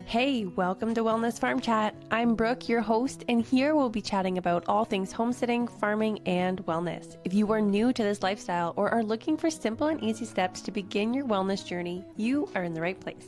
Hey, welcome to Wellness Farm Chat. I'm Brooke, your host, and here we'll be chatting about all things homesteading, farming, and wellness. If you are new to this lifestyle or are looking for simple and easy steps to begin your wellness journey, you are in the right place.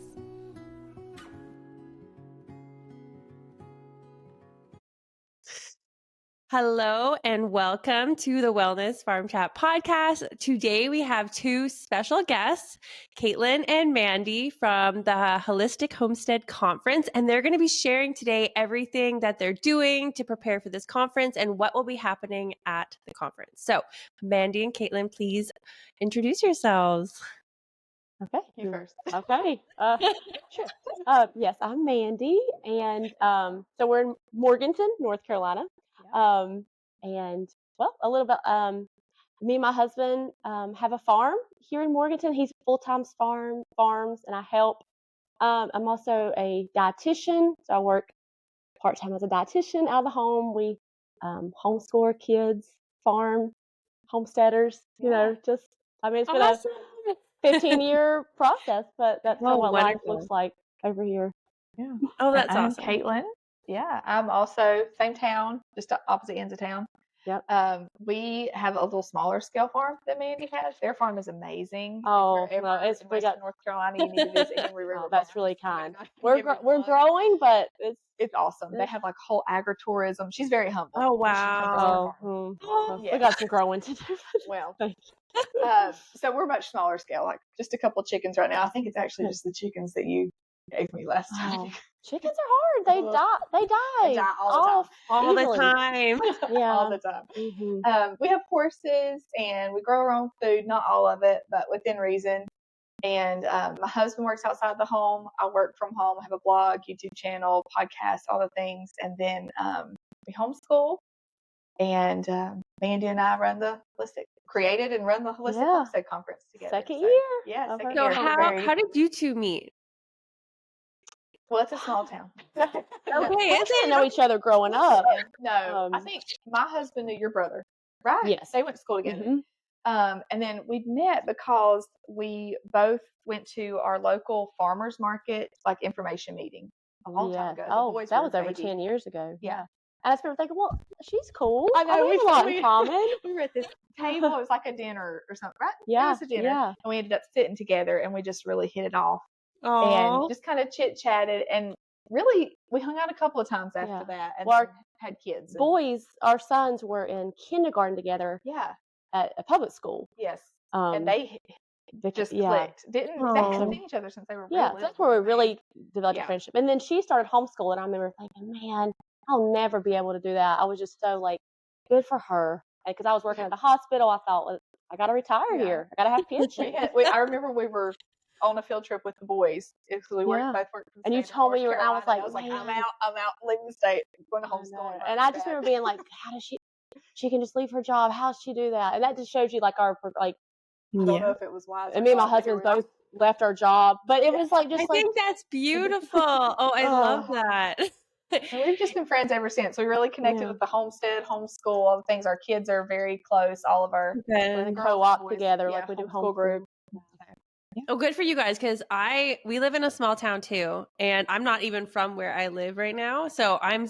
Hello and welcome to the Wellness Farm Chat podcast. Today we have two special guests, Caitlin and Mandy from the Holistic Homestead Conference, and they're going to be sharing today everything that they're doing to prepare for this conference and what will be happening at the conference. So, Mandy and Caitlin, please introduce yourselves. Okay, you first. Okay, sure. Yes, I'm Mandy, and so we're in Morganton, North Carolina. And well, a little bit. Me and my husband have a farm here in Morganton. He's full-time farms, and I help. I'm also a dietitian, so I work part-time as a dietitian out of the home. We homeschool our kids, farm, homesteaders. It's been Awesome. a 15-year process, but that's kind of what life wonderful. looks like over here. Yeah. Oh, that's I'm awesome. Caitlin. Yeah, I'm also same town, just opposite ends of town. Yep. We have a little smaller scale farm that Mandy has. Their farm is amazing. Oh, if you're no, ever in Western North Carolina, you need to visit Henry River. Oh, that's Farm. really kind. I We're growing, but it's awesome. They have like whole agritourism. She's very humble. Oh, wow. We got some growing to do. Well, so we're much smaller scale, like just a couple chickens right now. I think it's actually just the chickens that you gave me last time. Chickens are hard. They die. They die all the time. Yeah. all the time. Mm-hmm. We have horses and we grow our own food, not all of it, but within reason. And my husband works outside the home. I work from home. I have a blog, YouTube channel, podcast, all the things. And then we homeschool. And Mandy and I created and run the Holistic Homestead Conference together. Second year. Yeah. Second So year. how did you two meet? Well, it's a small town. Okay, We didn't know each other growing up. No, I think my husband knew your brother, right? Yes. They went to school together. Mm-hmm. And then we met because we both went to our local farmers market, like information meeting a long time ago. That was over 10 years ago. Yeah. And I just remember thinking, well, she's cool. I know. We have a lot in common. We were at this table. It was like a dinner or something, right? Yeah. It was a dinner. Yeah. And we ended up sitting together and we just really hit it off. Aww. And just kind of chit chatted, and really we hung out a couple of times after that, and had kids. Boys, our sons were in kindergarten together. Yeah, at a public school. Yes, and they just clicked. They hadn't seen each other since they were really little. That's where we really developed a friendship. And then she started homeschooling. I remember thinking, man, I'll never be able to do that. I was just so good for her, because I was working at the hospital. I thought, well, I got to retire here. I got to have pension. I remember we were on a field trip with the boys because we both worked. And you told me I was like, I'm out, leaving the state, going to homeschool. And I just remember being like, how does she can just leave her job? How does she do that? And that just shows you our I don't know if it was wise. And me and my husband both left our job, but it was I think that's beautiful. Oh, I love that. And we've just been friends ever since. We really connected with the homestead, homeschool, all the things. Our kids are very close. All of our we're in co-op together, we do homeschool group. Oh, good for you guys, because we live in a small town too, and I'm not even from where I live right now. So I'm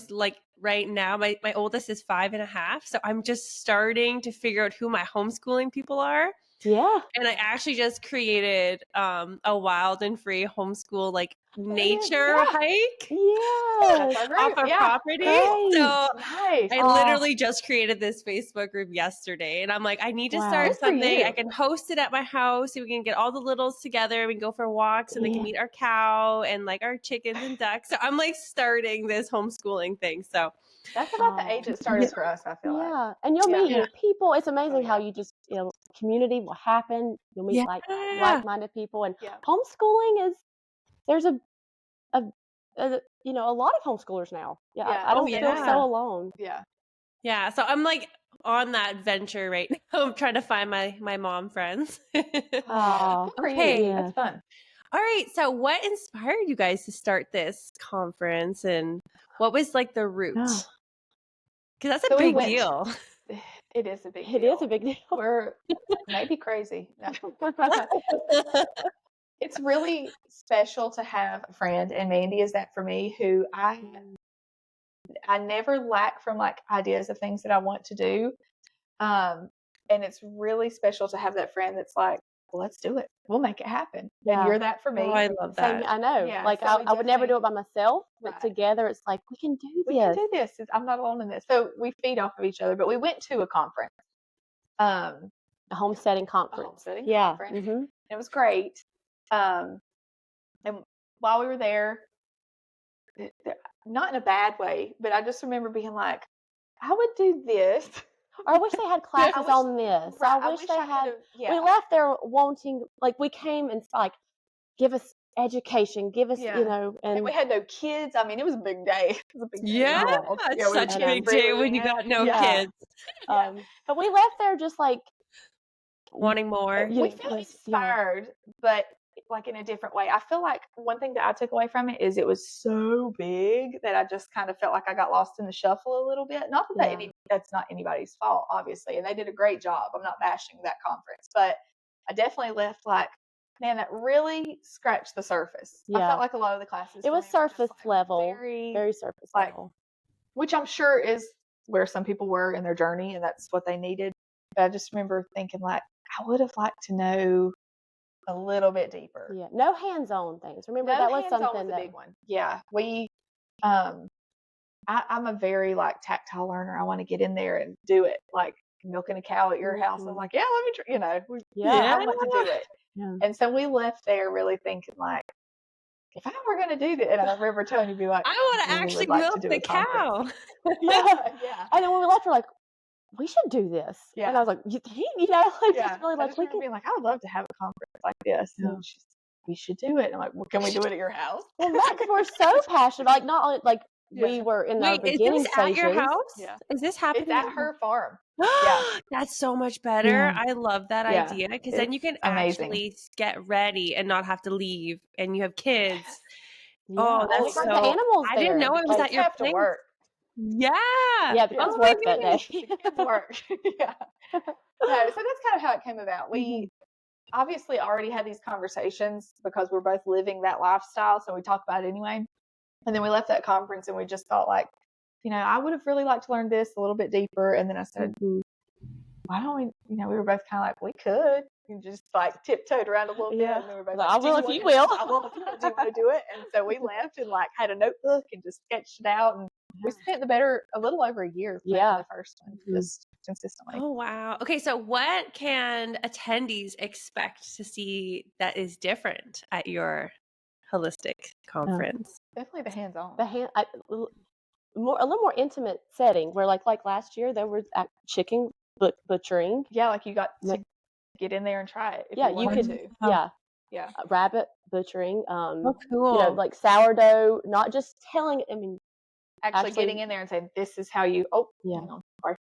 right now, my oldest is 5.5, so I'm just starting to figure out who my homeschooling people are. Yeah. And I actually just created a wild and free homeschool nature hike off our property. Great. So nice. I literally just created this Facebook group yesterday, and I'm like, I need to start something. I can host it at my house, so we can get all the littles together. We can go for walks, and they can meet our cow and our chickens and ducks. So I'm starting this homeschooling thing. So that's about the age it started for us, I feel like. Yeah, and you'll meet new people. It's amazing how you just community will happen. You'll meet like-minded people, and homeschooling is there's a lot of homeschoolers now. I don't feel so alone. Yeah. So I'm on that venture right now. I'm trying to find my mom friends. Okay, that's fun. All right. So what inspired you guys to start this conference, and what was the route? Because that's a big deal. It is a big deal. It is a big deal. We're maybe crazy. No. it's really special to have a friend, and Mandy is that for me, who I never lack from like ideas of things that I want to do. And it's really special to have that friend that's like, well, let's do it. We'll make it happen. Yeah. And you're that for me. Oh, I love that. I know. Yeah, like so I would never do it by myself, but Right. together it's like we can do We can do this. I'm not alone in this. So we feed off of each other. But we went to a conference. A homesteading conference. Conference. Mm-hmm. It was great. And while we were there, not in a bad way, but I just remember being like, I would do this. Or I wish they had classes on this. Right, I wish they had. Yeah. We left there wanting, like, we came and like, give us education, give us, you know, and we had no kids. I mean, it was a big day. It was a big day. Yeah, it's such a big day when you got no kids. But we left there just like wanting more. We felt inspired, but like in a different way. I feel like one thing that I took away from it is it was so big that I just kind of felt like I got lost in the shuffle a little bit. Not that that's not anybody's fault, obviously, and they did a great job. I'm not bashing that conference, but I definitely left like, man, that really scratched the surface. I felt like a lot of the classes, it was surface level, very surface level, which I'm sure is where some people were in their journey, and that's what they needed. But I just remember thinking like, I would have liked to know a little bit deeper. Yeah, no hands-on things. Remember that was something that big one. Yeah, we. I'm a very like tactile learner. I want to get in there and do it, like milking a cow at your house. I'm like, yeah, let me try. You know, I want to do it. Yeah. And so we left there really thinking like, if I were going to do that, and I remember telling you, be like, I want to actually milk the cow. yeah. And then when we left, we're like, we should do this. Yeah. And I was like, you think? You know, like just really like we could be like, I would love to have a conference like this. Yeah. And we should do it. And I'm like, well, can we do it at your house? Well, because we're so passionate. Like not only like we were in our beginning stages. At your house? Yeah. Is this happening? It's at her farm. That's so much better. Yeah. I love that idea because then you can actually get ready and not have to leave, and you have kids. Yeah. Oh, that's so. The animals I didn't know it was at your place. To work. Yeah. Yeah, the kids work that day. The kids work. Yeah. No, so that's kind of how it came about. We obviously already had these conversations because we're both living that lifestyle, so we talk about it anyway. And then we left that conference and we just thought like, I would have really liked to learn this a little bit deeper. And then I said, why don't we, we were both kind of like, we could. And just like tiptoed around a little bit. And then we were both like, I will if you will. I will if you want to do it. And so we left and like had a notebook and just sketched it out. And we spent a little over a year planning the first one, just consistently. Oh, wow. Okay, so what can attendees expect to see that is different at your holistic conference? Definitely the hands-on. A little more intimate setting where like last year there was chicken butchering. Yeah, like you got to get in there and try it. You could. Yeah. Rabbit butchering. Oh, cool. Like sourdough, not just telling. I mean, actually getting in there and saying, "This is how you." Oh, yeah. Sorry.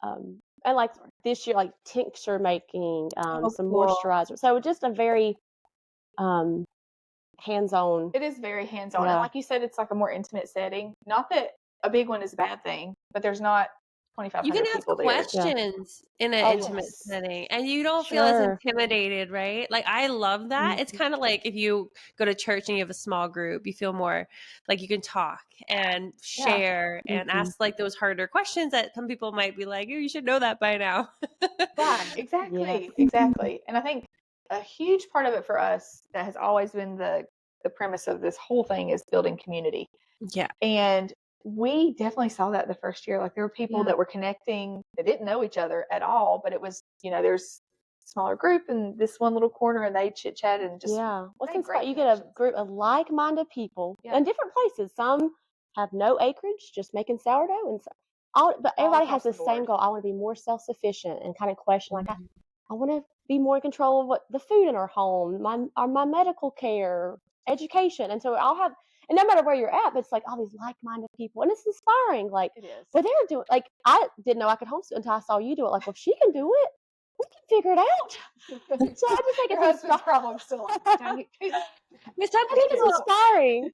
And like this year, like tincture making, some moisturizer. So just a very hands-on. It is very hands-on, and like you said, it's like a more intimate setting. Not that a big one is a bad thing, but there's not 2,500 people there. You can ask questions in an intimate setting, and you don't feel as intimidated, right? Like I love that. It's kind of like if you go to church and you have a small group, you feel more like you can talk and share and ask like those harder questions that some people might be like, "Oh, you should know that by now." Right. Exactly. Exactly. And I think a huge part of it for us that has always been the premise of this whole thing is building community. Yeah. And we definitely saw that the first year. Like there were people that were connecting that didn't know each other at all, but it was, there's a smaller group in this one little corner and they chit chat and just what's inspired? You get a group of like-minded people in different places. Some have no acreage, just making sourdough, but everybody has the same goal. I want to be more self-sufficient and kind of question like I want to be more in control of what the food in our home, my medical care, education, and so I'll have. And no matter where you're at, but it's like all these like-minded people, and it's inspiring. Like, it is. Well, they're doing. Like, I didn't know I could homeschool until I saw you do it. Like, well, if she can do it, we can figure it out. So I just think it's problem still. I think it's inspiring.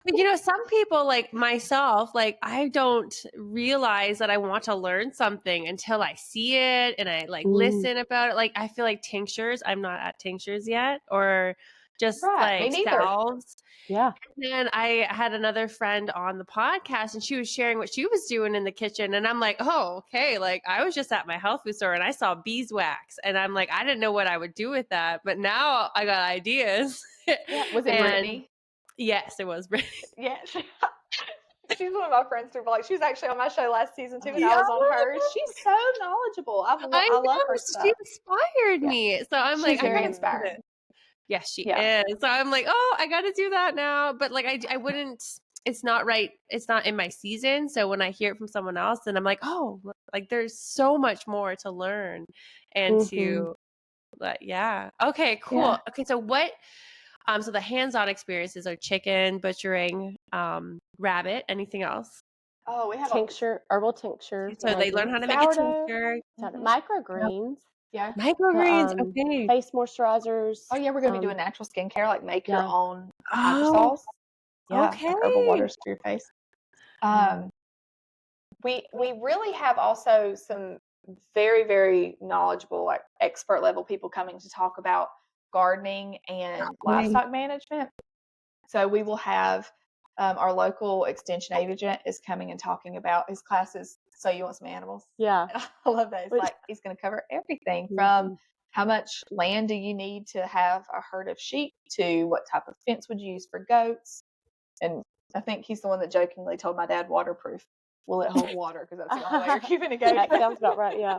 But some people like myself, like I don't realize that I want to learn something until I see it and I like Mm, listen about it. Like I feel like tinctures, I'm not at tinctures yet, or just Right. Me like neither. salves. yeah. And then I had another friend on the podcast and she was sharing what she was doing in the kitchen. And I'm like, oh, okay. Like I was just at my health food store and I saw beeswax. And I'm like, I didn't know what I would do with that. But now I got ideas. Yeah. Was it And Brittany? yes, it was. Yeah. She's one of my friends too. Like she was actually on my show last season too, and I Yeah. was on hers. She's so knowledgeable. I I love know, her she stuff. inspired Yeah. me. So I'm She's like, I very gotta do inspiring. this. Yes, she Yeah. is. So I'm like, oh, I gotta do that now. But like I wouldn't, it's not right. It's not in my season. So when I hear it from someone else, then I'm like, oh, like there's so much more to learn and Mm-hmm. yeah. Okay, cool. Yeah. Okay, so so the hands-on experiences are chicken, butchering, rabbit, anything else? Oh, we have Herbal tincture, So they learn making how to make a sourdough, tincture. microgreens, Yeah. Microgreens, okay. face moisturizers. Oh yeah, we're gonna be doing natural skincare, like make your Yeah. own Oh, hydrosols. Yeah, like herbal okay. waters for your face. We really have also some very, very knowledgeable, like expert level people coming to talk about gardening and livestock management. So we will have our local extension agent is coming and talking about his classes. So you want some animals? Yeah. And I love that. It's like he's going to cover everything from how much land do you need to have a herd of sheep to what type of fence would you use for goats. And I think he's the one that jokingly told my dad waterproof. Will it hold water? Because that's the only way you're keeping a goat. That sounds about right. Yeah.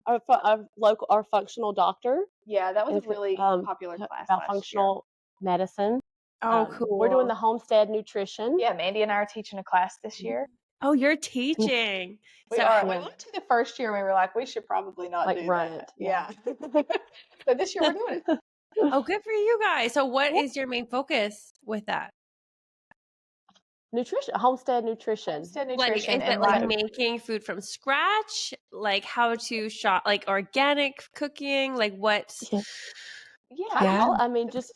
Our functional doctor. Yeah, that was a really popular class about last functional medicine. Oh, cool. We're doing the homestead nutrition. year. Yeah, Mandy and I are teaching a class this year. Oh, you're teaching. We So are. We went to the first year and we were like, we should probably not Like do run that. it. Yeah. But this year we're doing it. Oh, good for you guys. So what is your main focus with that? Nutrition, homestead nutrition. Homestead Like, nutrition is it like making food from scratch? Like how to shop, like organic cooking? Like what? Yeah. I mean, just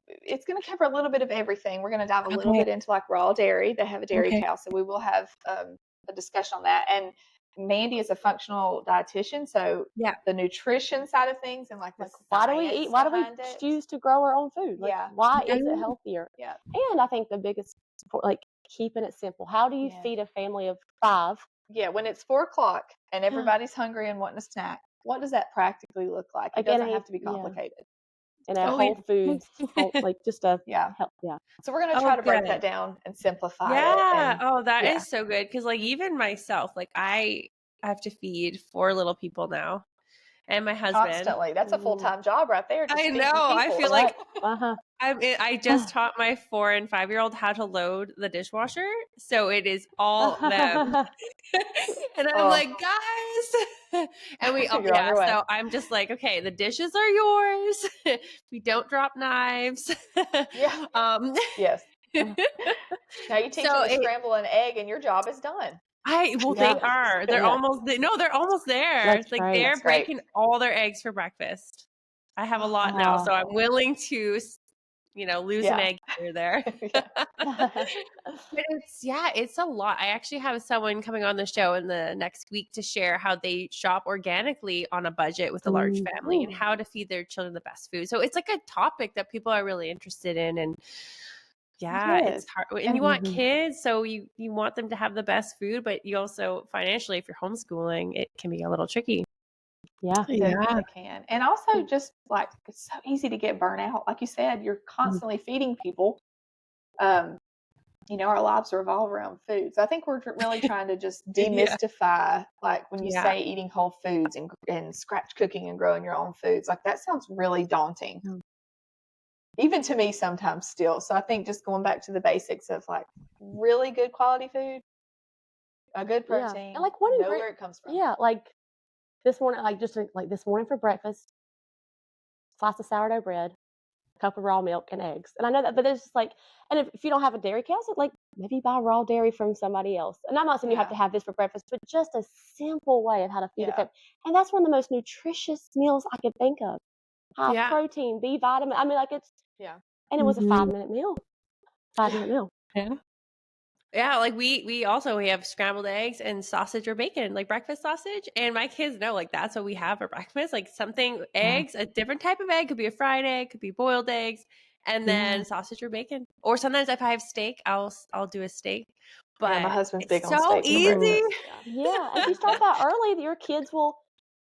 it's going to cover a little bit of everything. We're going to dive a little bit into like raw dairy. They have a dairy cow, so we will have a discussion on that. And Mandy is a functional dietitian, so the nutrition side of things and like the why do we eat? Why do we choose to grow our own food? Like, why is it healthier? Yeah. And I think the biggest, like keeping it simple. How do you feed a family of 5? Yeah, when it's 4:00 and everybody's hungry and wanting a snack, what does that practically look like? It doesn't have to be complicated. And a Whole Foods, like just a help. Yeah. So we're going to try to break that down and simplify it. Yeah. Oh, that is so good. Because like even myself, like I have to feed 4 little people now, and my husband constantly. That's a full-time job right there. I know. I feel like I just taught my 4 and 5-year-old how to load the dishwasher, so it is all them. And I'm like, guys, and we all so I'm just like, okay, the dishes are yours. We don't drop knives. Yes. Now you teach them to scramble an egg and your job is done. They are. They're almost they're almost there. That's like great. they're breaking all their eggs for breakfast. I have a lot now, so I'm willing to lose an egg here or there. But it's a lot. I actually have someone coming on the show in the next week to share how they shop organically on a budget with a large family and how to feed their children the best food. So it's like a topic that people are really interested in, and it's hard. And you want kids, so you want them to have the best food, but you also financially, if you're homeschooling, it can be a little tricky. Yeah. It can. And also just like it's so easy to get burnout. Like you said, you're constantly feeding people. Our lives revolve around food. So I think we're really trying to just demystify like when you say eating whole foods and scratch cooking and growing your own foods, like that sounds really daunting. Even to me sometimes still. So I think just going back to the basics of like really good quality food, a good protein, and like know where it comes from. Yeah, like this morning, this morning for breakfast, slice of sourdough bread, a cup of raw milk, and eggs. And I know that, but it's just like, and if you don't have a dairy cow, so like maybe buy raw dairy from somebody else. And I'm not saying you have to have this for breakfast, but just a simple way of how to feed a family. And that's one of the most nutritious meals I could think of. High protein, B vitamin. I mean, like it's and it was a 5-minute meal. I don't know. Yeah. Yeah, like we have scrambled eggs and sausage or bacon, like breakfast sausage. And my kids know like that's what we have for breakfast. Like something eggs, a different type of egg, could be a fried egg, could be boiled eggs, and then sausage or bacon. Or sometimes if I have steak, I'll do a steak. Yeah, my But husband's it's big on so steak for easy. breakfast. Yeah, if you start that early, your kids will.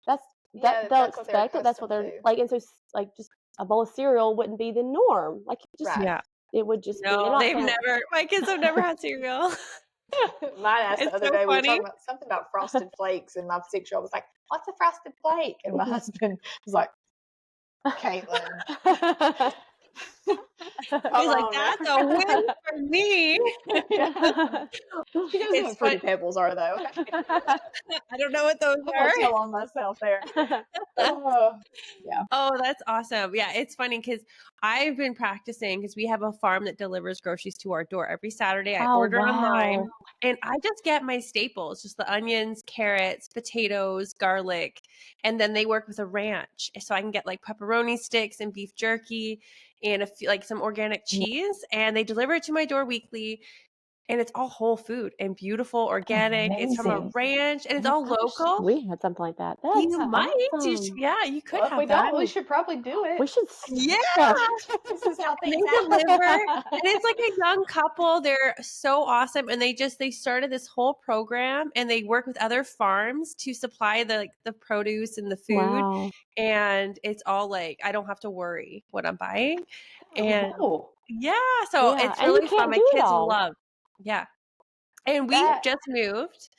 They'll that's what they're expect it. That's what they're accustomed to. like, and so like just a bowl of cereal wouldn't be the norm. Like just Right. Yeah. it would just be. And I'm No, not they've saying never. My kids have never had cereal. Mine asked the It's other so day, we were funny. talking about something about frosted flakes, and my 6-year-old was like, "What's a frosted flake?" And my husband was like, "Caitlin, He's like, that's a win for me. She doesn't know It's what Fruity fun. Pebbles are, though. I don't know what those I'm are. gonna tell on myself there. Oh, yeah. Oh, that's awesome. Yeah, it's funny because I've been practicing because we have a farm that delivers groceries to our door every Saturday. I Oh, order online wow. and I just get my staples, just the onions, carrots, potatoes, garlic, and then they work with a ranch. So I can get like pepperoni sticks and beef jerky and like some organic cheese, and they deliver it to my door weekly. And it's all whole food and beautiful, organic. It's from a Amazing. ranch and it's I all wish local. we had something like that. That's You might. awesome. Yeah, you could Well, if we have that. don't, we should probably do it. We should. Yeah. This is how They things happen. deliver, and it's like a young couple. They're so awesome, and they started this whole program, and they work with other farms to supply the produce and the food, Wow. and it's all like I don't have to worry what I'm buying, and Cool. yeah, so Yeah, it's and you really fun. can't My do it kids all. love, yeah, and we That just moved.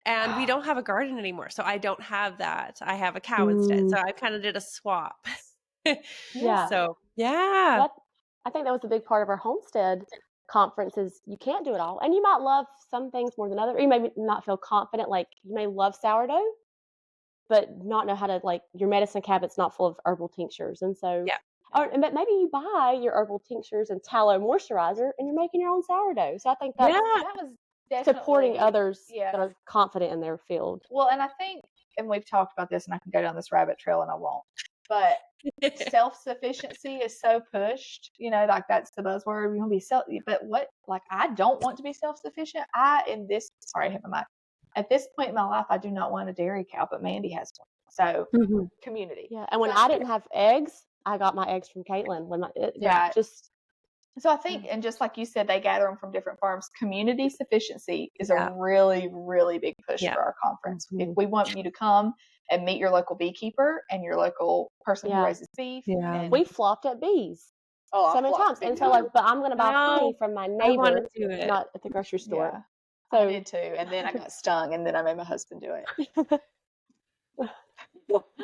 And we don't have a garden anymore, so I don't have that. I have a cow instead, so I kind of did a swap. Yeah. So yeah, That, I think that was a big part of our Homestead conference is you can't do it all. And you might love some things more than others. Or you may not feel confident. Like you may love sourdough, but not know how to like your medicine cabinet's not full of herbal tinctures. And so yeah. but maybe you buy your herbal tinctures and tallow moisturizer and you're making your own sourdough. So I think that's Yeah. that was definitely supporting others that Yeah. are confident in their field. Well, and I think, and we've talked about this, and I can go down this rabbit trail, and I won't. But self-sufficiency is so pushed, like that's the buzzword. We want to be but I don't want to be self-sufficient. Sorry, I hit my mic. At this point in my life, I do not want a dairy cow, but Mandy has one. So community. Yeah. And when So- I didn't have eggs, I got my eggs from Caitlin. Yeah. Just So I think, and just like you said, they gather them from different farms. Community sufficiency is Yeah. a really, really big push Yeah. for our conference. If we want you to come and meet your local beekeeper and your local person who Yeah. raises beef. Yeah. And, we flopped at bees I so many flopped times. big And so time. like, but I'm gonna buy honey from my I want neighbor, to do it. not at the grocery store. Yeah, So I did too. And then I got stung, and then I made my husband do it.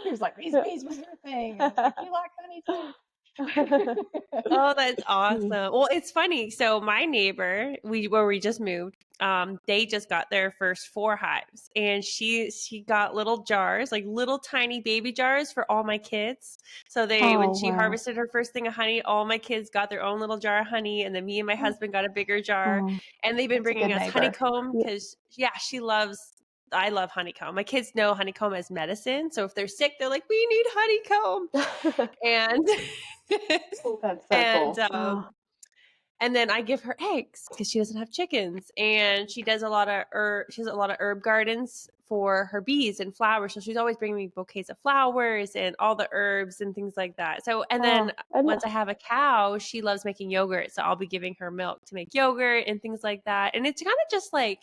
He was like, "These bees was your thing." And I was like, "You like honey too?" Oh, that's awesome. Well, it's funny. So my neighbor, where we just moved, they just got their first 4 hives, and she got little jars, like little tiny baby jars for all my kids. So when she harvested her first thing of honey, all my kids got their own little jar of honey, and then me and my husband got a bigger jar. And they've been That's a bringing good us neighbor. honeycomb because I love honeycomb. My kids know honeycomb as medicine. So if they're sick, they're like, we need honeycomb. And That's so cool. And then I give her eggs because she doesn't have chickens, and she does a lot of herb gardens for her bees and flowers. So she's always bringing me bouquets of flowers and all the herbs and things like that. So and then once I have a cow, she loves making yogurt, so I'll be giving her milk to make yogurt and things like that. And it's kind of just like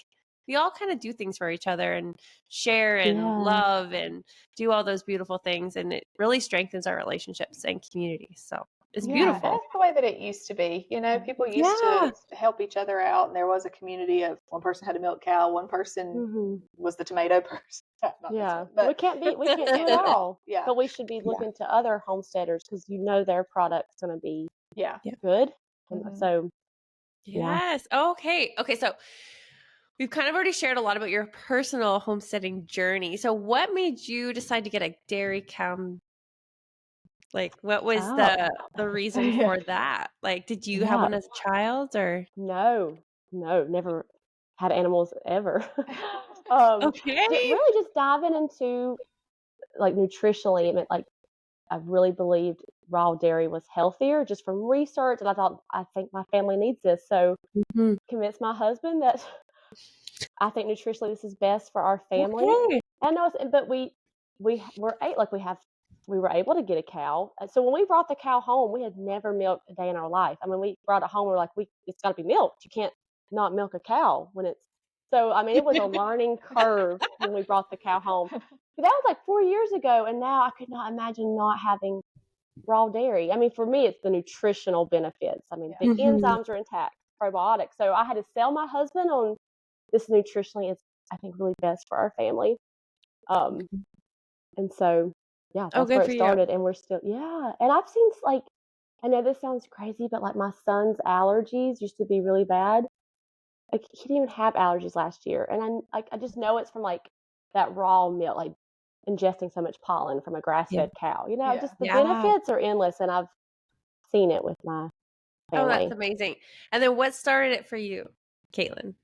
we all kind of do things for each other and share and love and do all those beautiful things, and it really strengthens our relationships and community. So it's beautiful. That's the way that it used to be. People used to help each other out, and there was a community of one person had a milk cow, one person was the tomato person. We can't do it all. Yeah, but we should be looking to other homesteaders because their product's going to be good. So yes, okay. So we've kind of already shared a lot about your personal homesteading journey. So what made you decide to get a dairy cow? Like, what was the reason for that? Like, did you have one as a child or? No, never had animals ever. Okay. Really just diving into like nutritionally, it meant like really believed raw dairy was healthier just from research. And I thought, I think my family needs this. So convinced my husband that I think nutritionally this is best for our family. Okay. And no, but we were able to get a cow. So when we brought the cow home, we had never milked a day in our life. I mean, we brought it home. We're like, it's got to be milked. You can't not milk a cow when it's. So I mean, it was a learning curve when we brought the cow home. But that was like 4 years ago, and now I could not imagine not having raw dairy. I mean, for me, it's the nutritional benefits. I mean, the enzymes are intact, probiotics. So I had to sell my husband on this nutritionally is, I think, really best for our family. And so, yeah, that's where it started. And we're still, And I've seen, like, I know this sounds crazy, but like my son's allergies used to be really bad. Like, he didn't even have allergies last year. And I just know it's from like that raw milk, like ingesting so much pollen from a grass-fed cow. Just the benefits are endless. And I've seen it with my family. Oh, that's amazing. And then what started it for you, Caitlin?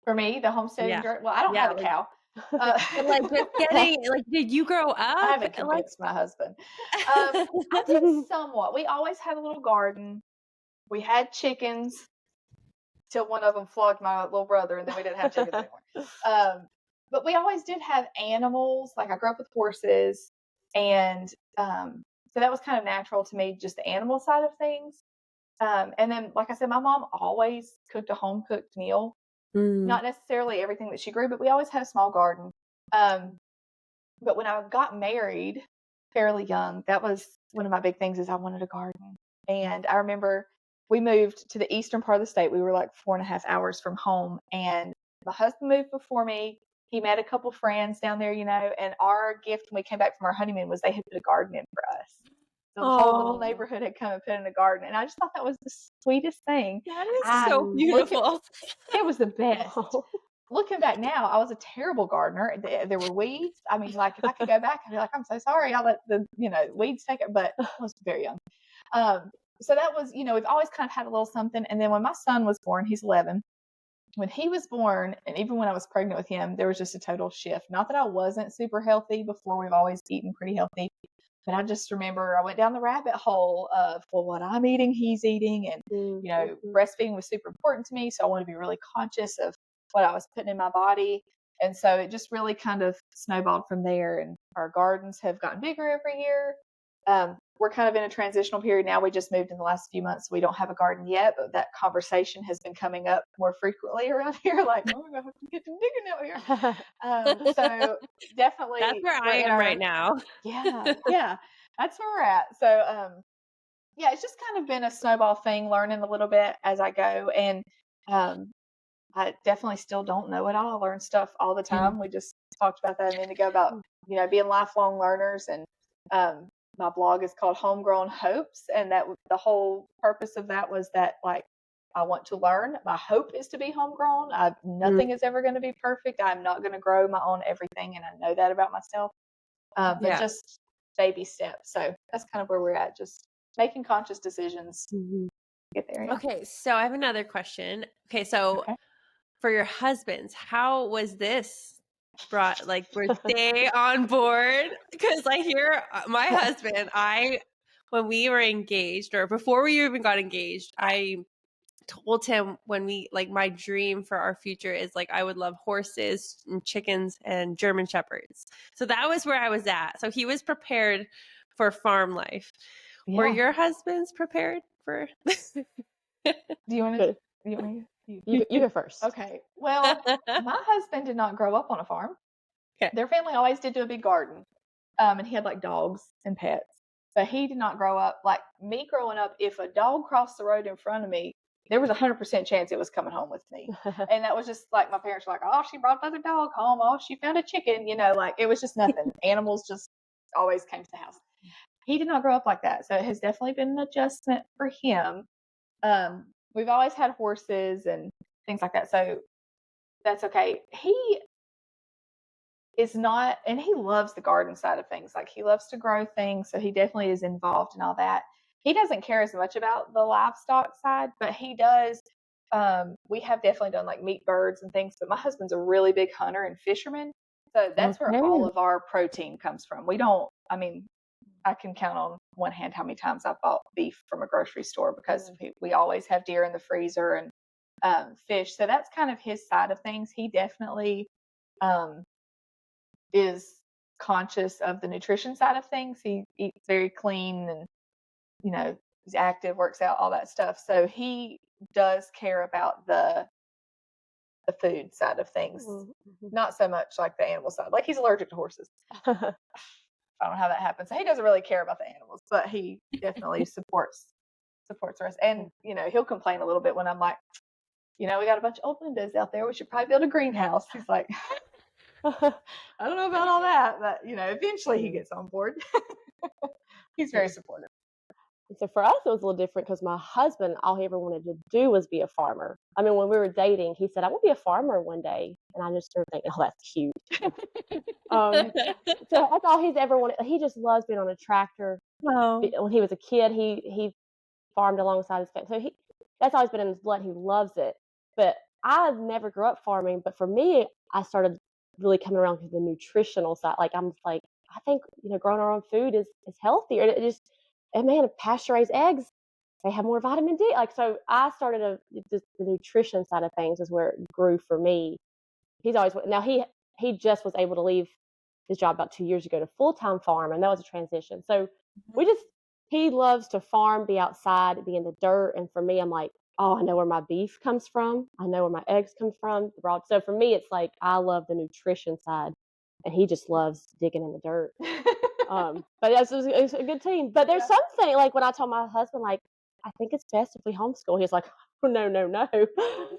For me, the homesteading journey. Well, I don't have a cow. Like just getting, like, did you grow up? I haven't convinced my husband. I did somewhat. We always had a little garden. We had chickens till one of them flogged my little brother, and then we didn't have chickens anymore. But we always did have animals. Like, I grew up with horses, and so that was kind of natural to me, just the animal side of things. And then, like I said, my mom always cooked a home cooked meal. Not necessarily everything that she grew, but we always had a small garden. But when I got married fairly young, that was one of my big things, is I wanted a garden. And I remember we moved to the eastern part of the state. We were like 4.5 hours from home, and my husband moved before me. He met a couple friends down there, and our gift when we came back from our honeymoon was they had put a garden in for us. So the whole little neighborhood had come and put in a garden. And I just thought that was the sweetest thing. That is so beautiful. It was the best. Looking back now, I was a terrible gardener. There were weeds. I mean, like, if I could go back, I'd be like, I'm so sorry. I'll let the, weeds take it. But I was very young. So that was, we've always kind of had a little something. And then when my son was born, he's 11. When he was born, and even when I was pregnant with him, there was just a total shift. Not that I wasn't super healthy before. We've always eaten pretty healthy. But I just remember I went down the rabbit hole of, well, what I'm eating, he's eating. And, breastfeeding was super important to me. So I wanted to be really conscious of what I was putting in my body. And so it just really kind of snowballed from there. And our gardens have gotten bigger every year. We're kind of in a transitional period now. We just moved in the last few months. So we don't have a garden yet, but that conversation has been coming up more frequently around here. Like, oh, I have to get to digging out here. So definitely. That's where I am right now. Yeah. That's where we're at. So, it's just kind of been a snowball thing, learning a little bit as I go. And I definitely still don't know it all. I learn stuff all the time. We just talked about that a minute ago about, being lifelong learners. And my blog is called Homegrown Hopes. And that the whole purpose of that was that, like, I want to learn. My hope is to be homegrown. Nothing is ever going to be perfect. I'm not going to grow my own everything. And I know that about myself. But just baby steps. So that's kind of where we're at. Just making conscious decisions to get there. Yeah. Okay. So I have another question. Okay. So for your husbands, how was this brought, like, were they on board? Because I hear my husband, when we were engaged, or before we even got engaged, I told him my dream for our future is, like, I would love horses and chickens and German shepherds. So that was where I was at. So he was prepared for farm life. Yeah. Were your husbands prepared for? Do you want to? You go first. Okay. Well, my husband did not grow up on a farm. Okay. Their family always did do a big garden. And he had, like, dogs and pets. But he did not grow up like me. Growing up, if a dog crossed the road in front of me, there was 100% chance it was coming home with me. And that was just like, my parents were like, oh, she brought another dog home. Oh, she found a chicken. Like, it was just nothing. Animals just always came to the house. He did not grow up like that. So it has definitely been an adjustment for him. We've always had horses and things like that. So that's okay. He is not, and he loves the garden side of things. Like, he loves to grow things. So he definitely is involved in all that. He doesn't care as much about the livestock side, but he does. We have definitely done, like, meat birds and things, but my husband's a really big hunter and fisherman. So that's where all of our protein comes from. I I can count on one hand how many times I've bought beef from a grocery store because we always have deer in the freezer and fish. So that's kind of his side of things. He definitely is conscious of the nutrition side of things. He eats very clean and, he's active, works out, all that stuff. So he does care about the food side of things, not so much like the animal side. Like, he's allergic to horses. I don't know how that happens. So he doesn't really care about the animals, but he definitely supports the rest. And, he'll complain a little bit when I'm like, we got a bunch of old windows out there. We should probably build a greenhouse. He's like, I don't know about all that, but, eventually he gets on board. He's very supportive. So for us, it was a little different because my husband, all he ever wanted to do was be a farmer. I mean, when we were dating, he said, I want to be a farmer one day. And I just started thinking, oh, that's cute. So that's all he's ever wanted. He just loves being on a tractor. Oh. When he was a kid, he farmed alongside his family. So that's always been in his blood. He loves it. But I never grew up farming. But for me, I started really coming around to the nutritional side. Like, I'm just like, I think, growing our own food is healthier. And man, pasteurized eggs, they have more vitamin D. Like, so I started the nutrition side of things is where it grew for me. Now he just was able to leave his job about 2 years ago to full-time farm, and that was a transition. So he loves to farm, be outside, be in the dirt. And for me, I'm like, oh, I know where my beef comes from. I know where my eggs come from. So for me, it's like, I love the nutrition side, and he just loves digging in the dirt. But it's a good team. But there's something, like, when I told my husband, like, I think it's best if we homeschool, he's like, oh, no. The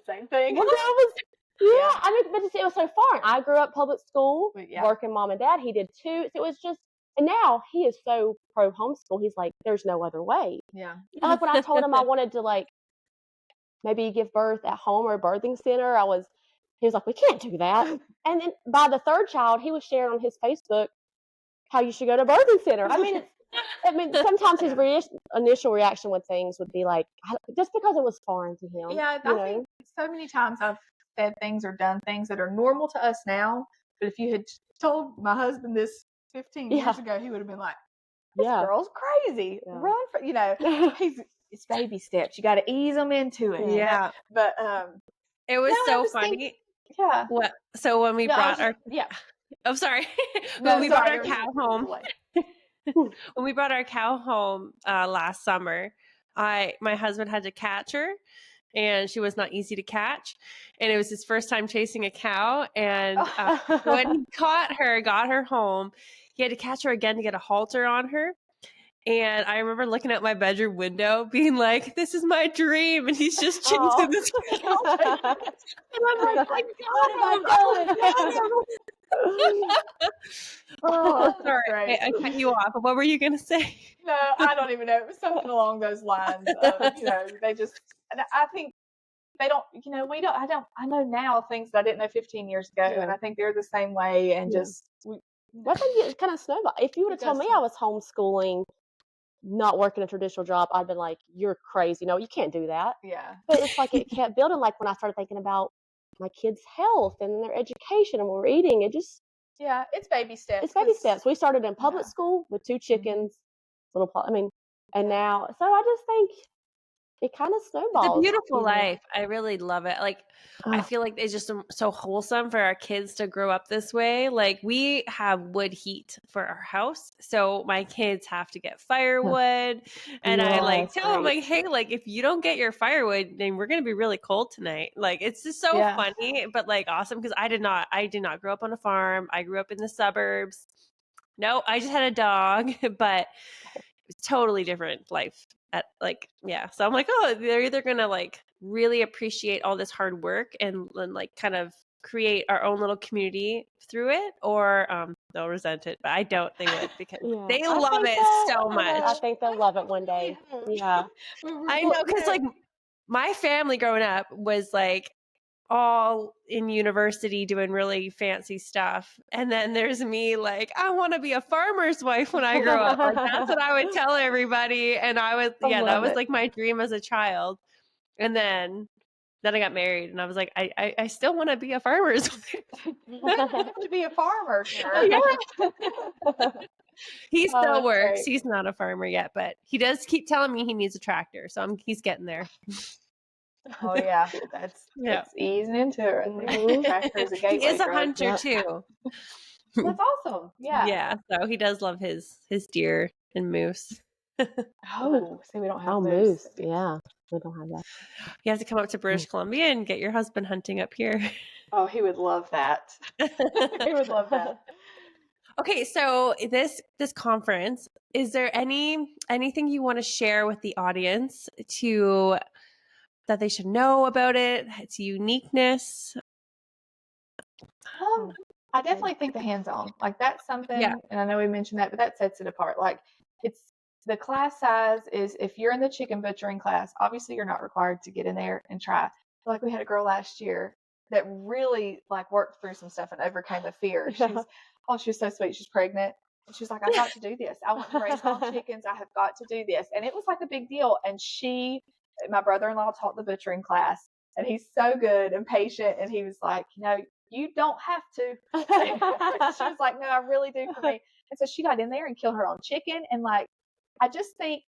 same thing. Well, I mean, but it was so foreign. I grew up public school, working mom and dad. He did too. So it was just, and now he is so pro homeschool. He's like, there's no other way. Yeah. And like, when I told him I wanted to, like, maybe give birth at home or a birthing center, he was like, we can't do that. And then by the third child, he was sharing on his Facebook how you should go to a birthing center. I mean, sometimes his initial reaction with things would be like, just because it was foreign to him. Yeah, I think so many times I've said things or done things that are normal to us now, but if you had told my husband this 15 years ago, he would have been like, this girl's crazy. Yeah. Run for, it's baby steps. You got to ease them into it. Yeah. But it was so funny. What? So when we brought our I'm sorry. When we brought our cow home. When we brought our cow home last summer, my husband had to catch her, and she was not easy to catch. And it was his first time chasing a cow. And when he got her home, he had to catch her again to get a halter on her. And I remember looking at my bedroom window being like, this is my dream. And he's just chasing this cow. And I'm like, my God, oh, sorry. I cut you off. What were you going to say? No, I don't even know. It was something along those lines. They just, and I think they don't, I know now things that I didn't know 15 years ago. And I think they're the same way. And I think it kind of snowballed. If you would have told me I was homeschooling, not working a traditional job, I'd been like, you're crazy. No, you can't do that. Yeah. But it's like, it kept building. Like, when I started thinking about my kids' health and their education and what we're eating, it's baby steps. It's baby steps. We started in public school with 2 chickens, and now, so I just think it kind of snowballs. It's a beautiful life. I really love it. Like, I feel like it's just so wholesome for our kids to grow up this way. Like, we have wood heat for our house, so my kids have to get firewood. And I tell them, like, hey, like, if you don't get your firewood, then we're gonna be really cold tonight. Like, it's just so funny, but like awesome, because I did not grow up on a farm. I grew up in the suburbs. No, I just had a dog, but it's totally different life. So I'm like, oh, they're either gonna like really appreciate all this hard work and like kind of create our own little community through it, or they'll resent it. But I don't think it, because they love it so much. I think they'll love it one day. Yeah, I know, because like my family growing up was like all in university doing really fancy stuff, and then there's me like, I want to be a farmer's wife when I grow up. Like, that's what I would tell everybody, and that was like my dream as a child. And then Then I got married and I was like, I still want to be a farmer's wife. You have to be a farmer. He still that's works. great. He's not a farmer yet, but he does keep telling me he needs a tractor. So he's getting there. Oh yeah, that's easing into it right there. Mhm. Tractor is a gateway He is a drug. hunter too. That's awesome. Yeah. Yeah. So he does love his deer and moose. Oh, see, we don't have Oh, moose. moose. Yeah, we don't have that. You have to come up to British Columbia and get your husband hunting up here. Oh, he would love that. He would love that. Okay, so this conference, is there anything you want to share with the audience that they should know about it, its uniqueness? I definitely think the hands-on, like that's something, and I know we mentioned that, but that sets it apart. Like it's the class size is, if you're in the chicken butchering class, obviously you're not required to get in there and try. Like we had a girl last year that really like worked through some stuff and overcame the fear. She was so sweet. She's pregnant. And she's like, I got to do this. I want to raise my own chickens. I have got to do this. And it was like a big deal. And my brother-in-law taught the butchering class, and he's so good and patient. And he was like, you don't have to. She was like, no, I really do for me. And so she got in there and killed her own chicken. And like, I just think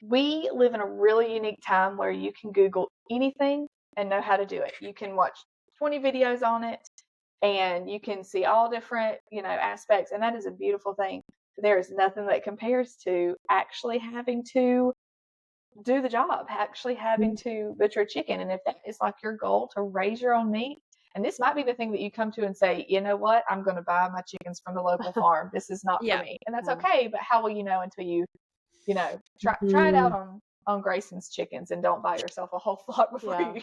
we live in a really unique time where you can Google anything and know how to do it. You can watch 20 videos on it and you can see all different, aspects. And that is a beautiful thing. There is nothing that compares to actually having to do the job, actually having to butcher a chicken. And if that is like your goal, to raise your own meat, and this might be the thing that you come to and say, you know what, I'm going to buy my chickens from the local farm. This is not for me. And that's okay. But how will you know until you try it out on Grayson's chickens, and don't buy yourself a whole flock before I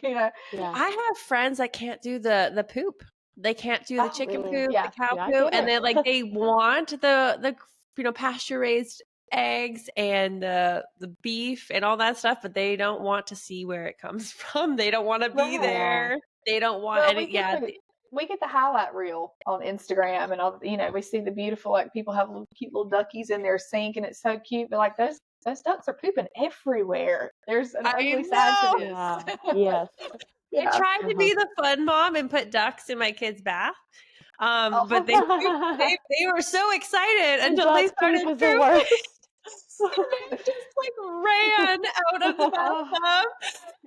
have friends that can't do the poop. They can't do the chicken poop, the cow poop, and they want the pasture raised eggs and the beef and all that stuff, but they don't want to see where it comes from. They don't want to be there. They don't want any. We get the highlight reel on Instagram, and all. We see the beautiful, like, people have cute little duckies in their sink, and it's so cute. But like those ducks are pooping everywhere. There's an ugly side to this. Yes. I tried to be the fun mom and put ducks in my kids' bath. But they were so excited until they started pooping. They just ran out of the bathtub.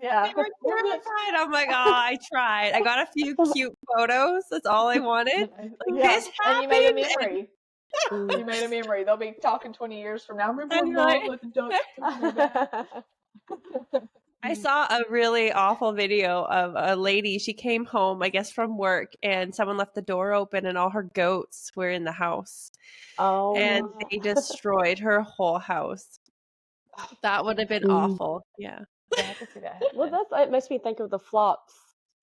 Yeah. They were terrified. I'm like, I tried. I got a few cute photos. That's all I wanted. This happened. And you made a memory. You made a memory. They'll be talking 20 years from now. Remember when Mom let the ducks? I saw a really awful video of a lady. She came home, I guess, from work, and someone left the door open and all her goats were in the house. Oh. And they destroyed her whole house. That would have been awful. Yeah. I can see that. Well, it makes me think of the flops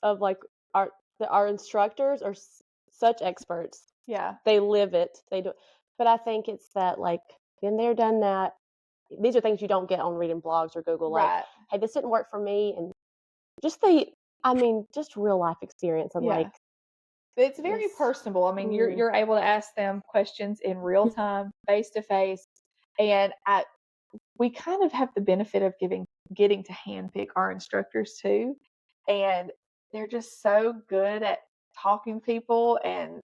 of like our instructors are such experts. Yeah. They live it. They do. But I think it's that, like, been there, done that. These are things you don't get on reading blogs or Google. Like, hey, this didn't work for me. And just just real life experience. And like, it's very personable. I mean, you're able to ask them questions in real time, face to face. And we kind of have the benefit of getting to handpick our instructors too. And they're just so good at talking to people and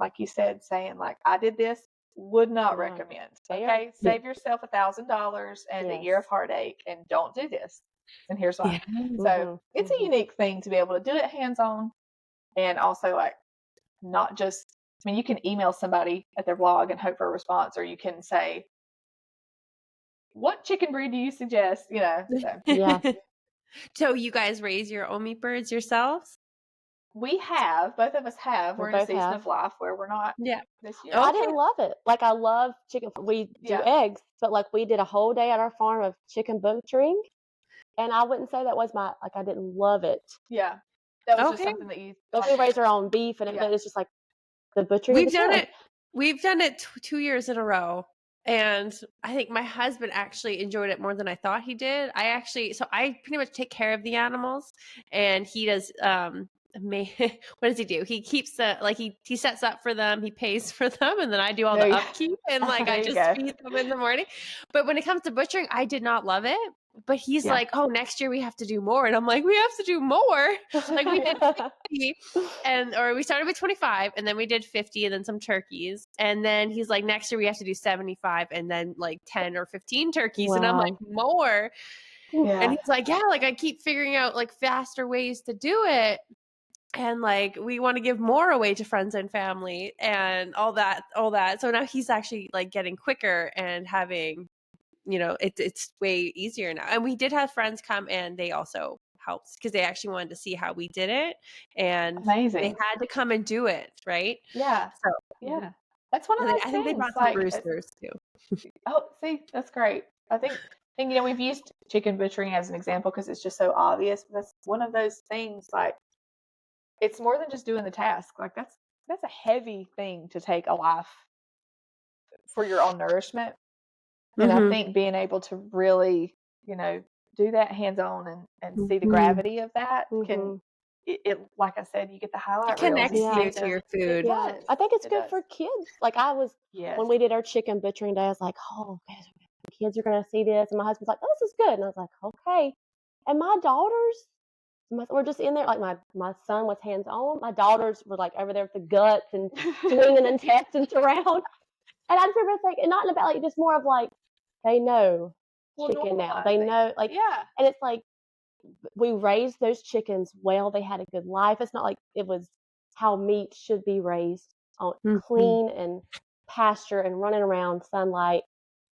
like you said, saying like, I did this, would not recommend. Okay. Save yourself $1,000 and a year of heartache, and don't do this. And here's why. So it's a unique thing to be able to do it hands-on, and also like not just, I mean, you can email somebody at their blog and hope for a response, or you can say, what chicken breed do you suggest? So. So you guys raise your own meat birds yourselves? Both of us have. We're in a season of life where we're not this year. I didn't love it. Like, I love chicken. We do eggs, but like we did a whole day at our farm of chicken butchering. And I wouldn't say that was I didn't love it. Yeah. That was just something that you. We raise our own beef, and it's just like the butchering. We've done it 2 years in a row. And I think my husband actually enjoyed it more than I thought he did. I pretty much take care of the animals, and he does, what does he do? He keeps he sets up for them, he pays for them, and then I do all the upkeep, and I just feed them in the morning. But when it comes to butchering, I did not love it. but he's like, oh, next year we have to do more. And I'm like, we have to do more. Like we did 50 or we started with 25 and then we did 50 and then some turkeys. And then he's like, next year we have to do 75 and then like 10 or 15 turkeys. And I'm like, more. Yeah. And he's like, yeah, like I keep figuring out like faster ways to do it. And like, we want to give more away to friends and family and all that. So now he's actually like getting quicker and having, it's way easier now. And we did have friends come and they also helped because they actually wanted to see how we did it. And Amazing. they had to come and do it. Right. Yeah. So, yeah. That's one of those I think they things. brought some roosters too. Oh, see, that's great. I think, we've used chicken butchering as an example because it's just so obvious. But that's one of those things, like, it's more than just doing the task. Like, that's a heavy thing to take a life for your own nourishment. And I think being able to really, do that hands-on and see the gravity of that can, it like I said, you get the highlight reels. It connects you to your food. Yeah. I think it's good for kids. Like when we did our chicken butchering day, I was like, oh, the kids are going to see this. And my husband's like, oh, this is good. And I was like, okay. And my daughters were just in there. Like my son was hands-on. My daughters were like over there with the guts and swinging intestines around. And I just remember thinking, not about like just more of like, they know chicken now. They know, like, and it's like, we raised those chickens well. They had a good life. It's not like it was how meat should be raised, on clean and pasture and running around sunlight.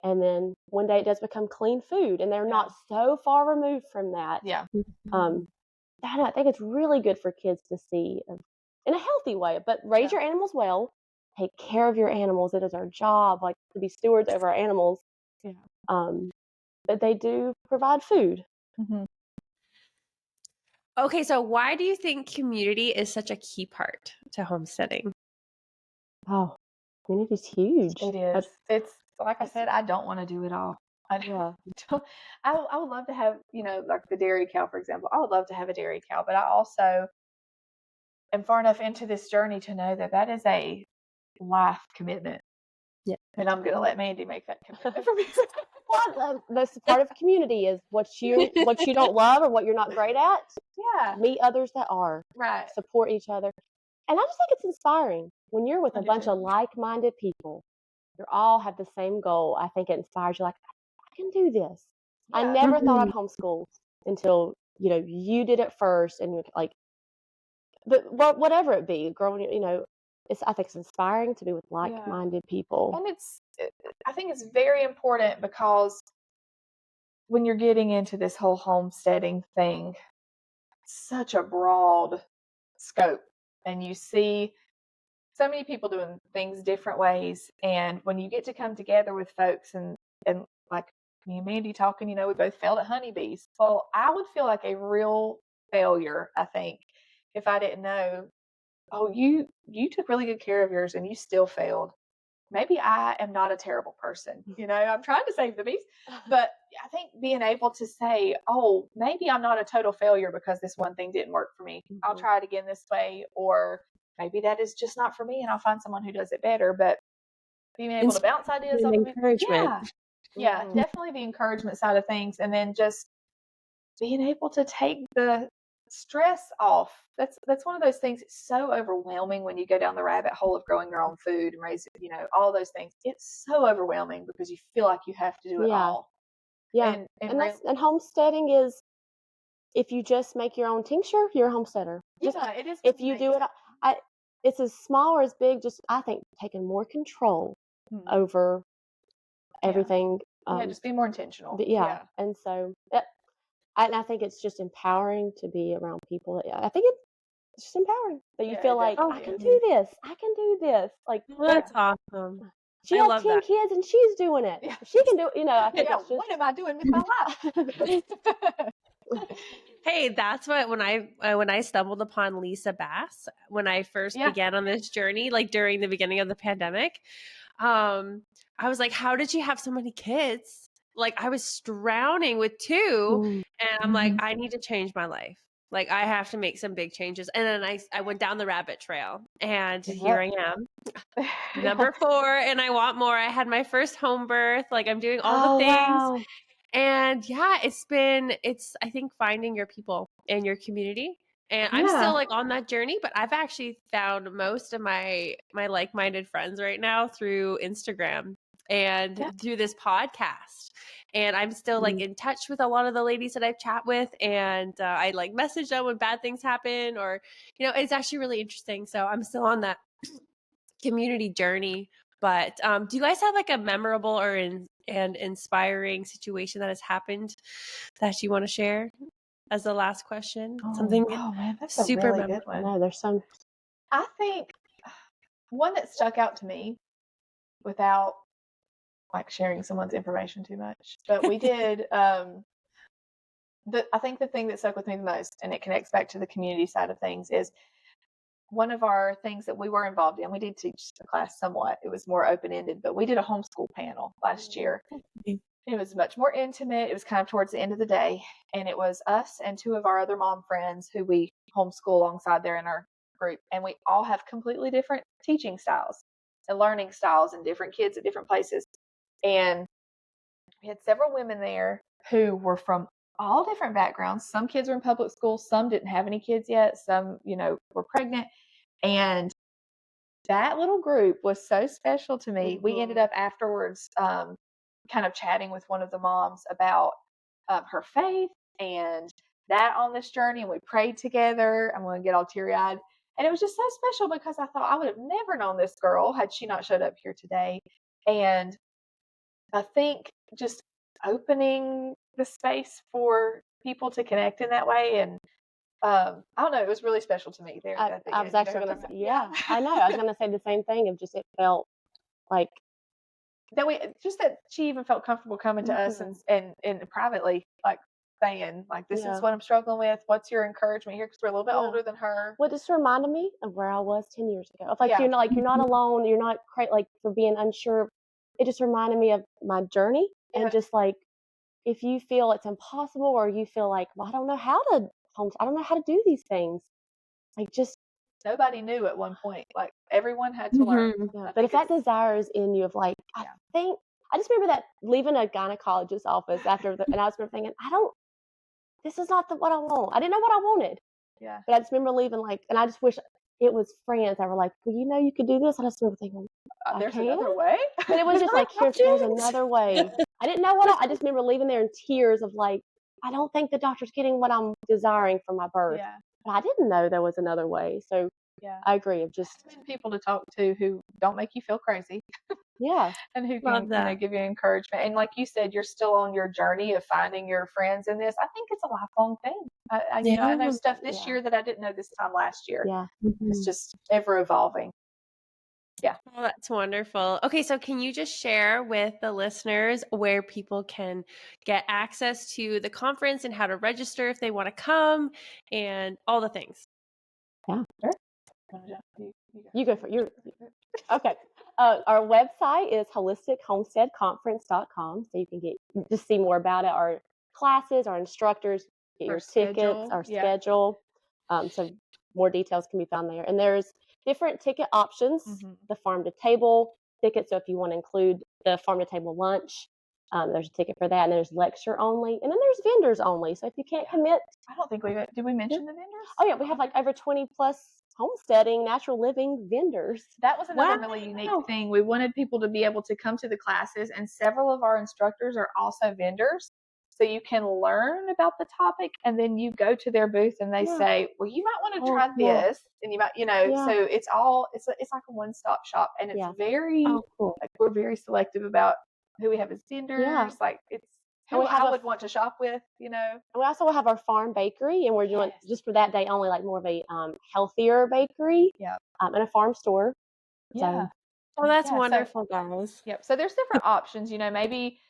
And then one day it does become clean food, and they're not so far removed from that. Yeah. I think it's really good for kids to see in a healthy way. But raise your animals well. Take care of your animals. It is our job, like, to be stewards over our animals. Yeah. But they do provide food. Okay, so why do you think community is such a key part to homesteading? Oh, community's huge. It is. It's like I said, I don't want to do it all. I would love to have, like the dairy cow, for example. I would love to have a dairy cow, but I also am far enough into this journey to know that is a life commitment. Yeah. And I'm going to let Mandy make that commitment for me. Well, that's part of community is what you don't love or what you're not great at. Yeah. Meet others that are. Right. Support each other. And I just think it's inspiring when you're with a bunch of like-minded people. You all have the same goal. I think it inspires you. Like, I can do this. Yeah. I never thought I'd homeschool until you did it first, and you're like, but whatever it be, growing. I think it's inspiring to be with like-minded people. And I think it's very important because when you're getting into this whole homesteading thing, such a broad scope, and you see so many people doing things different ways. And when you get to come together with folks and like me and Mandy talking, we both failed at honeybees. Well, I would feel like a real failure, I think, if I didn't know, oh, you took really good care of yours and you still failed. Maybe I am not a terrible person. I'm trying to save the bees. But I think being able to say, oh, maybe I'm not a total failure because this one thing didn't work for me. I'll try it again this way. Or maybe that is just not for me and I'll find someone who does it better. But being able to bounce ideas off of encouragement. Yeah, definitely the encouragement side of things. And then just being able to take the stress off. That's one of those things. It's so overwhelming when you go down the rabbit hole of growing your own food and raising, all those things. It's so overwhelming because you feel like you have to do it all. Yeah. And homesteading is, if you just make your own tincture, you're a homesteader. It is. If you do it, it's as small or as big, just, I think, taking more control over everything. Just be more intentional. And so, I think it's just empowering to be around people. I think it's just empowering that you feel like, I can do this. I can do this. Like, that's awesome. She has 10 kids and she's doing it. Yeah. She can do it. I think it's just, what am I doing with my life? Hey, that's what when I stumbled upon Lisa Bass when I first began on this journey, like during the beginning of the pandemic, I was like, how did she have so many kids? Like, I was drowning with 2, and I'm like, I need to change my life. Like, I have to make some big changes. And then I went down the rabbit trail, and here I am, number 4, and I want more. I had my first home birth. Like, I'm doing all the things. Wow. And yeah, it's I think finding your people and your community. And I'm still like on that journey, but I've actually found most of my like-minded friends right now through Instagram and through this podcast. And I'm still like in touch with a lot of the ladies that I've chat with, and I like message them when bad things happen, or it's actually really interesting. So I'm still on that community journey. But do you guys have like a memorable or and inspiring situation that has happened that you want to share as the last question? Something man, that's super a really memorable. good one. No, there's some. I think one that stuck out to me, without like sharing someone's information too much, but we did I think the thing that stuck with me the most, and it connects back to the community side of things, is one of our things that we were involved in. We did teach the class somewhat. It was more open-ended, but we did a homeschool panel last year. It was much more intimate. It was kind of towards the end of the day, and it was us and two of our other mom friends who we homeschool alongside there in our group, and we all have completely different teaching styles and learning styles, and different kids at different places. And we had several women there who were from all different backgrounds. Some kids were in public school, some didn't have any kids yet, some were pregnant. And that little group was so special to me. We ended up afterwards kind of chatting with one of the moms about her faith and that on this journey, and we prayed together. I'm going to get all teary-eyed. And it was just so special because I thought I would have never known this girl had she not showed up here today. And I think just opening the space for people to connect in that way, and I don't know, it was really special to me there. I was actually going to say, I know. I was going to say the same thing. Of just, it felt like that she even felt comfortable coming to us and privately, like saying, like, this is what I'm struggling with. What's your encouragement here? Because we're a little bit older than her. Well, it just reminded me of where I was 10 years ago. Of you're not alone. You're not for being unsure. It just reminded me of my journey, and just if you feel it's impossible, or you feel like, well, I don't know how to do these things. Just nobody knew at one point. Like, everyone had to learn. Yeah. But if that desire is in you, of I just remember that leaving a gynecologist's office and I was thinking, this is not what I want. I didn't know what I wanted. Yeah. But I just remember leaving and I just wish it was friends that were like, well, you could do this. I just remember thinking, there's another way. But it was just there's another way. I didn't know I just remember leaving there in tears of I don't think the doctor's getting what I'm desiring for my birth. Yeah. But I didn't know there was another way. So I agree. Of just people to talk to who don't make you feel crazy. Yeah. And who can give you encouragement. And like you said, you're still on your journey of finding your friends in this. I think it's a lifelong thing. I know stuff this year that I didn't know this time last year. Yeah. It's just ever evolving. Yeah. Well, that's wonderful. Okay, so can you just share with the listeners where people can get access to the conference and how to register if they want to come and all the things? Yeah. Sure. You go for it. Okay. Our website is holistichomesteadconference.com, so you can just see more about it. Our classes, our instructors, get your tickets, our schedule. So more details can be found there. And there's different ticket options. The farm to table ticket. So if you want to include the farm to table lunch, there's a ticket for that. And there's lecture only, and then there's vendors only. So if you can't commit, I don't think did we mention the vendors? Oh yeah, we have over 20 plus homesteading, natural living vendors. That was another really unique thing. We wanted people to be able to come to the classes, and several of our instructors are also vendors. So you can learn about the topic, and then you go to their booth and they say, well, you might want to try this, and you might, so it's like a one-stop shop, and it's very cool. We're very selective about who we have as vendors. It's who I would want to shop with, And we also have our farm bakery, and we're doing just for that day only, more of a healthier bakery. Yeah. And a farm store. Yeah. Oh, that's wonderful, guys. Yep. So there's different options. Maybe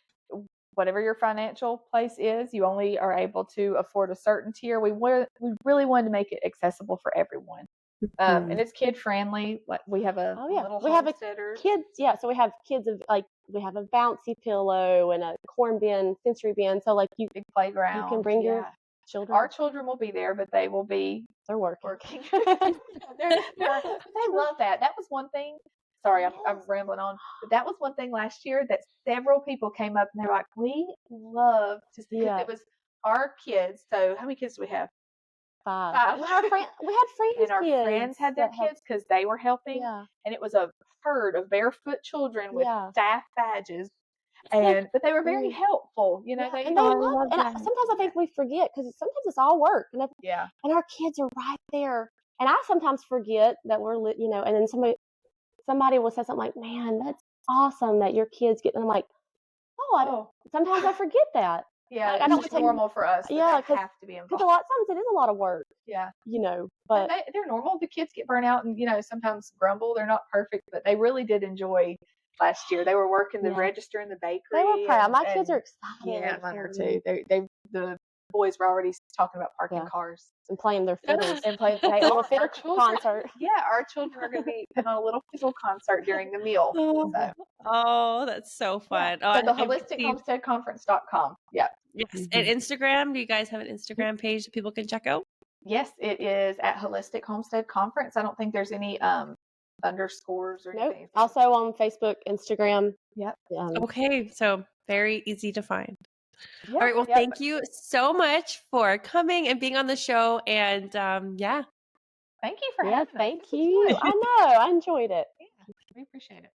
whatever your financial place is, you only are able to afford a certain tier. We really wanted to make it accessible for everyone. And it's kid friendly. Like we have a little homesteaders. So we have kids we have a bouncy pillow and a corn bin, sensory bin. So big playground. You can bring your children. Our children will be there, but they will be. They're working. They love that. That was one thing. sorry, I'm rambling on. But that was one thing last year that several people came up and they were like, we love to see, because it was our kids. So how many kids do we have? 5. We had friends and our kids friends had their kids because they were helping. Yeah. And it was a herd of barefoot children with staff badges. But they were very helpful, you know. And they love, and sometimes I think we forget, because sometimes it's all work, and our kids are right there, and I sometimes forget that we're you know, and then somebody will say something like, man, that's awesome that your kids get, and I'm like, sometimes I forget that. Yeah, I don't it's normal for us. Yeah, because have to be involved. Because a lot of times it is a lot of work. Yeah, you know, but they're normal. The kids get burnt out, and you know, sometimes grumble. They're not perfect, but they really did enjoy last year. They were working the register in the bakery. They were proud. My kids are excited. Yeah, mine are too. The boys were already talking about parking cars and playing their fiddles and playing a little fiddle concert. Yeah, our children are going to be putting on a little fiddle concert during the meal. Oh, that's so fun. So the HolisticHomesteadConference.com. Yeah. Yes. And Instagram, do you guys have an Instagram page that people can check out? Yes, it is at Holistic Homestead Conference. I don't think there's any underscores or anything. Nope. Also on Facebook, Instagram. Yep. Okay, so very easy to find. All right. Well, thank you so much for coming and being on the show. And thank you for having us. Thank you. I know. I enjoyed it. Yeah, we appreciate it.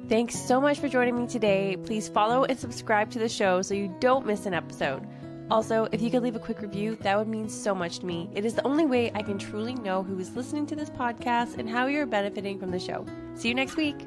Thanks so much for joining me today. Please follow and subscribe to the show so you don't miss an episode. Also, if you could leave a quick review, that would mean so much to me. It is the only way I can truly know who is listening to this podcast and how you're benefiting from the show. See you next week.